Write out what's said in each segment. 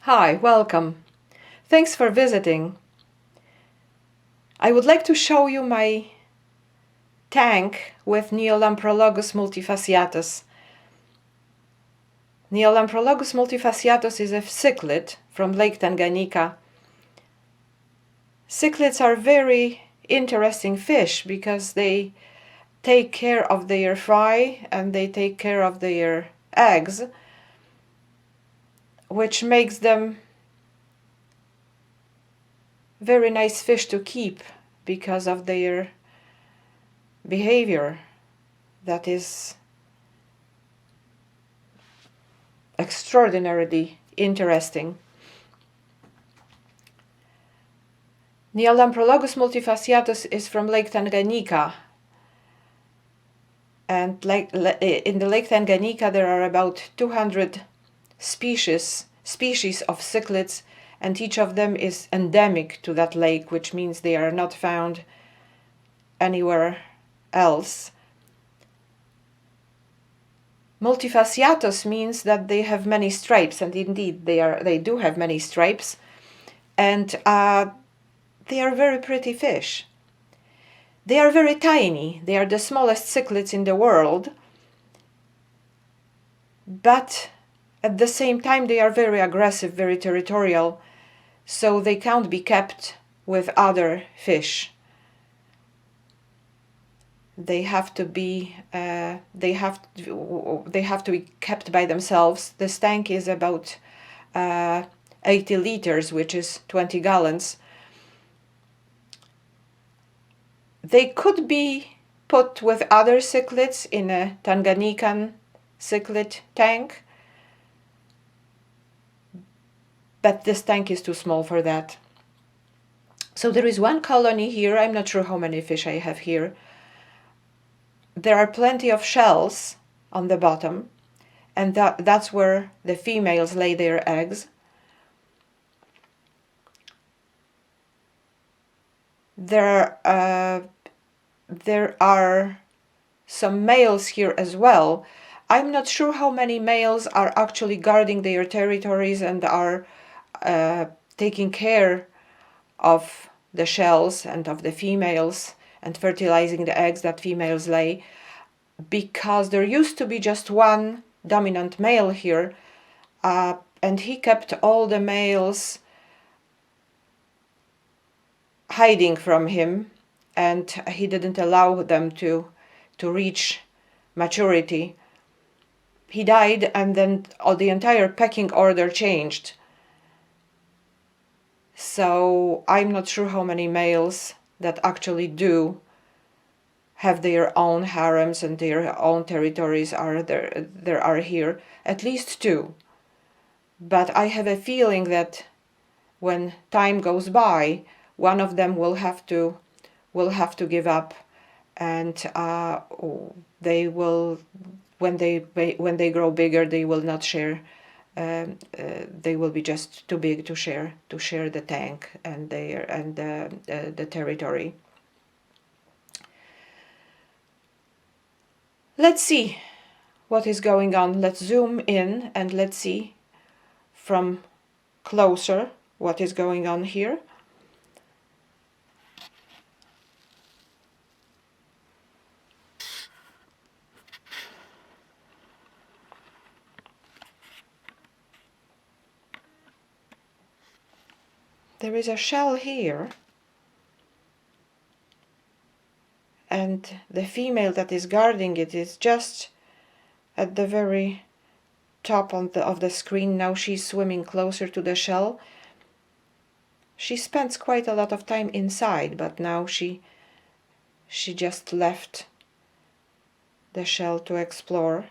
Hi, welcome. Thanks for visiting. I would like to show you my tank with Neolamprologus multifasciatus. Neolamprologus multifasciatus is a cichlid from Lake Tanganyika. Cichlids are very interesting fish because they take care of their fry and they take care of their eggs, which makes them very nice fish to keep because of their behavior that is extraordinarily interesting. Neolamprologus multifasciatus is from Lake Tanganyika, and in the Lake Tanganyika there are about 200 species of cichlids, and each of them is endemic to that lake, which means they are not found anywhere else. Multifasciatus means that they have many stripes, and indeed they do have many stripes, and they are very pretty fish. They are very tiny. They are the smallest cichlids in the world, but at the same time they are very aggressive, very territorial, so they can't be kept with other fish. They have to be kept by themselves. This tank is about 80 liters, which is 20 gallons. They could be put with other cichlids in a Tanganyikan cichlid tank, but this tank is too small for that. So there is one colony here. I'm not sure how many fish I have here. There are plenty of shells on the bottom, and that's where the females lay their eggs. There are some males here as well. I'm not sure how many males are actually guarding their territories and are taking care of the shells and of the females and fertilizing the eggs that females lay, because there used to be just one dominant male here, and he kept all the males hiding from him, and he didn't allow them to reach maturity. He died, and then the entire pecking order changed. So I'm not sure how many males that actually do have their own harems and their own territories are there. There are here at least two, but I have a feeling that when time goes by, one of them will have to give up, and they will, when they grow bigger, they will not share. They will be just too big to share the tank and the territory. Let's see what is going on. Let's zoom in and let's see from closer what is going on here. There is a shell here, and the female that is guarding it is just at the very top of the screen. Now she's swimming closer to the shell. She spends quite a lot of time inside, but now she just left the shell to explore.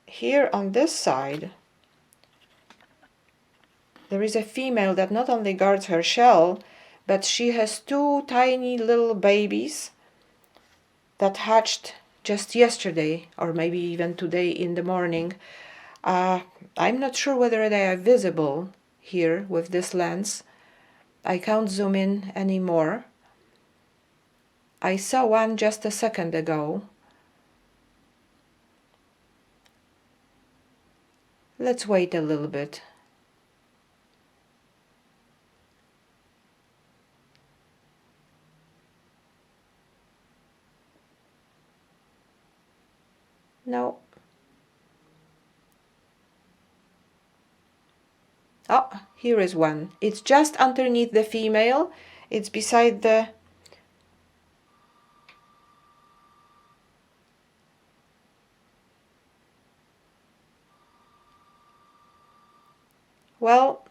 Here on this side, there is a female that not only guards her shell, but she has two tiny little babies that hatched just yesterday, or maybe even today in the morning. I'm not sure whether they are visible here with this lens. I can't zoom in anymore. I saw one just a second ago, Let's wait a little bit. No. Oh, here is one. It's just underneath the female. It's beside the... Well,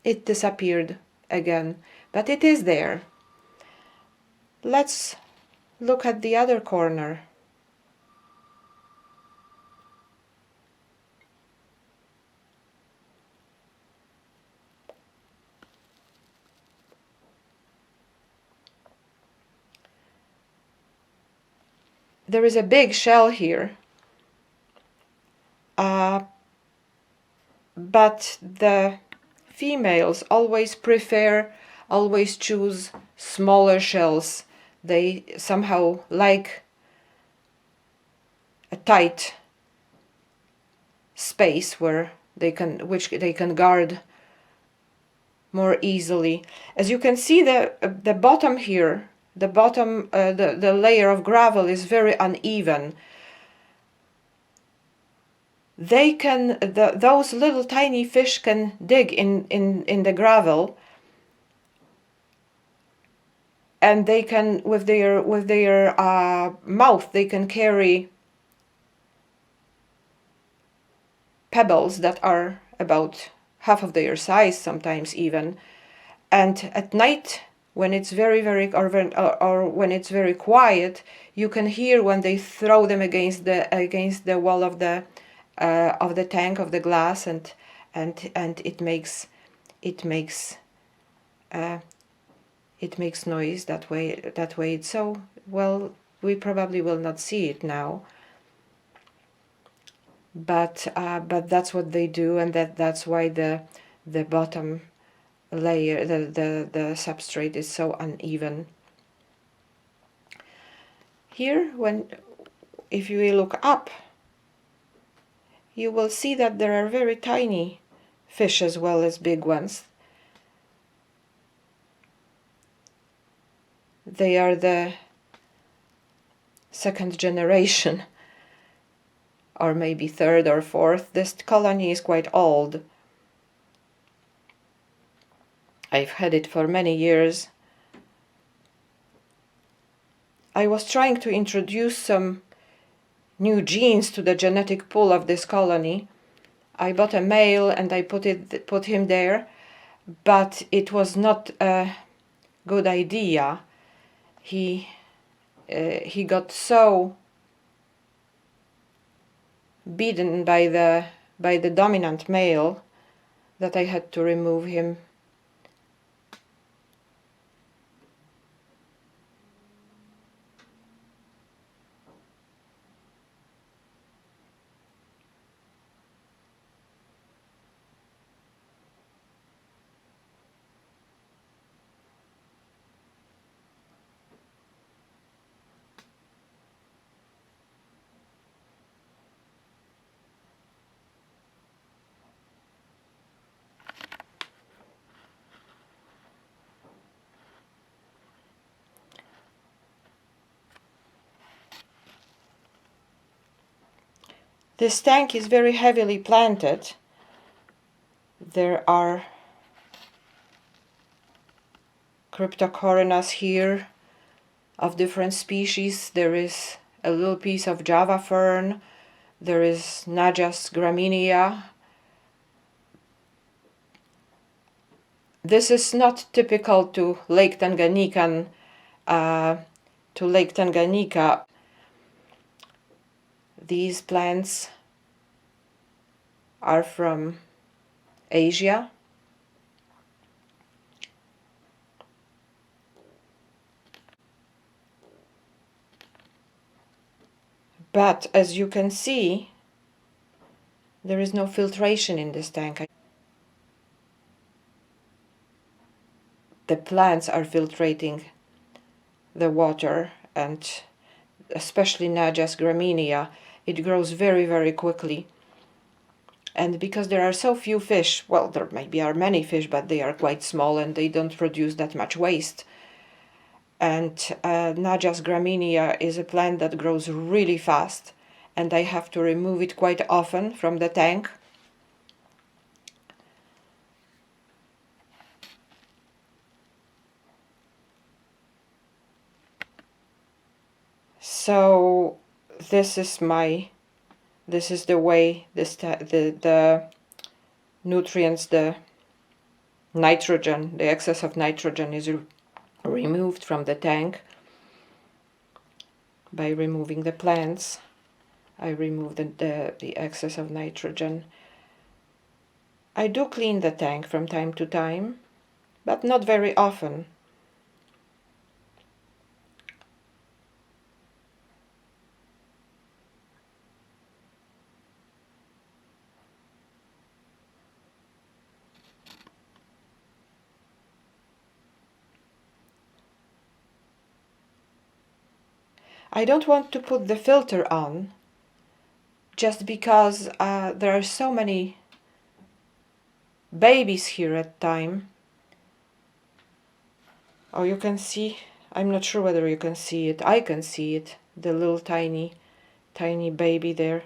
it disappeared again, but it is there. Let's look at the other corner. There is a big shell here, but the females always choose smaller shells. They somehow like a tight space which they can guard more easily. As you can see, the bottom here, the layer of gravel is very uneven. Those little tiny fish can dig in the gravel, and they can, with their mouth, they can carry pebbles that are about half of their size, sometimes even. And at night, when it's very when it's very quiet, you can hear when they throw them against the wall of the tank, of the glass, and it makes noise that way. It's so, well, we probably will not see it now, but that's what they do, and that's why the bottom layer, the substrate, is so uneven. Here, if you look up, you will see that there are very tiny fish as well as big ones. They are the second generation, or maybe third or fourth. This colony is quite old. I've had it for many years. I was trying to introduce some new genes to the genetic pool of this colony. I bought a male and I put him there, but it was not a good idea. He got so beaten by the dominant male that I had to remove him. This tank is very heavily planted. There are cryptocorynas here of different species. There is a little piece of Java fern. There is Najas graminia. This is not typical to Lake Tanganyika. These plants are from Asia. But as you can see, there is no filtration in this tank. The plants are filtrating the water, and especially Najas graminia. It grows very, very quickly. And because there are so few fish, well, there maybe are many fish, but they are quite small and they don't produce that much waste. And Najas graminea is a plant that grows really fast, and I have to remove it quite often from the tank. So this is the way the nutrients, the nitrogen, the excess of nitrogen is removed from the tank. By removing the plants, I remove the excess of nitrogen. I do clean the tank from time to time, but not very often. I don't want to put the filter on just because there are so many babies here at time. Oh, you can see, I'm not sure whether you can see it. I can see it, the little tiny baby there.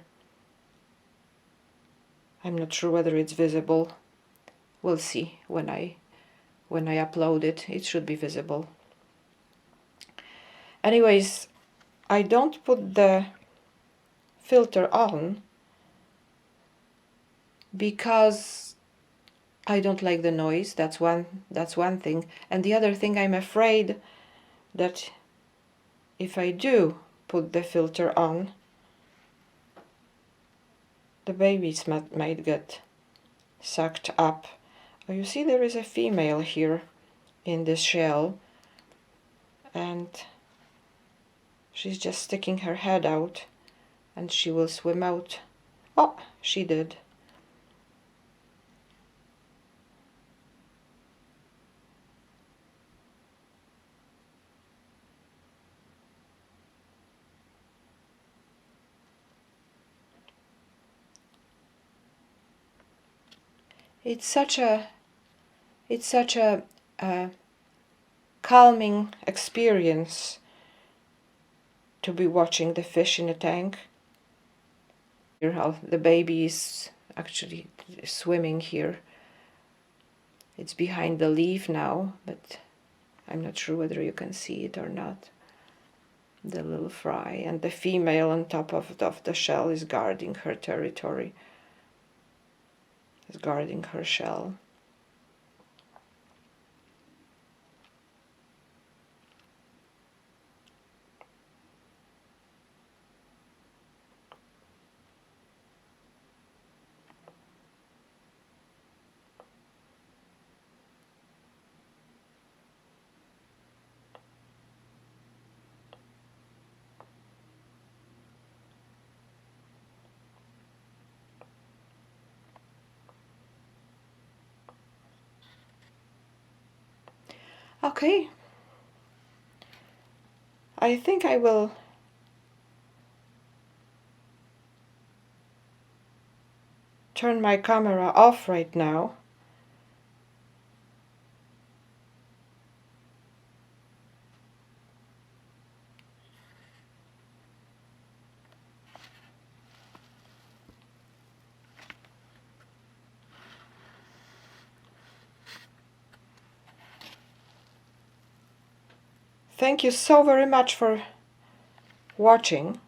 I'm not sure whether it's visible. We'll see when I upload it. It should be visible. Anyways, I don't put the filter on because I don't like the noise. That's one thing. And the other thing, I'm afraid that if I do put the filter on, the babies might get sucked up. Oh, you see there is a female here in this shell, and she's just sticking her head out, and she will swim out. Oh, she did. It's such a calming experience to be watching the fish in a tank. Here how the baby is actually swimming here. It's behind the leaf now, but I'm not sure whether you can see it or not. The little fry, and the female on top of the shell is guarding her territory, is guarding her shell. Okay, I think I will turn my camera off right now. Thank you so very much for watching.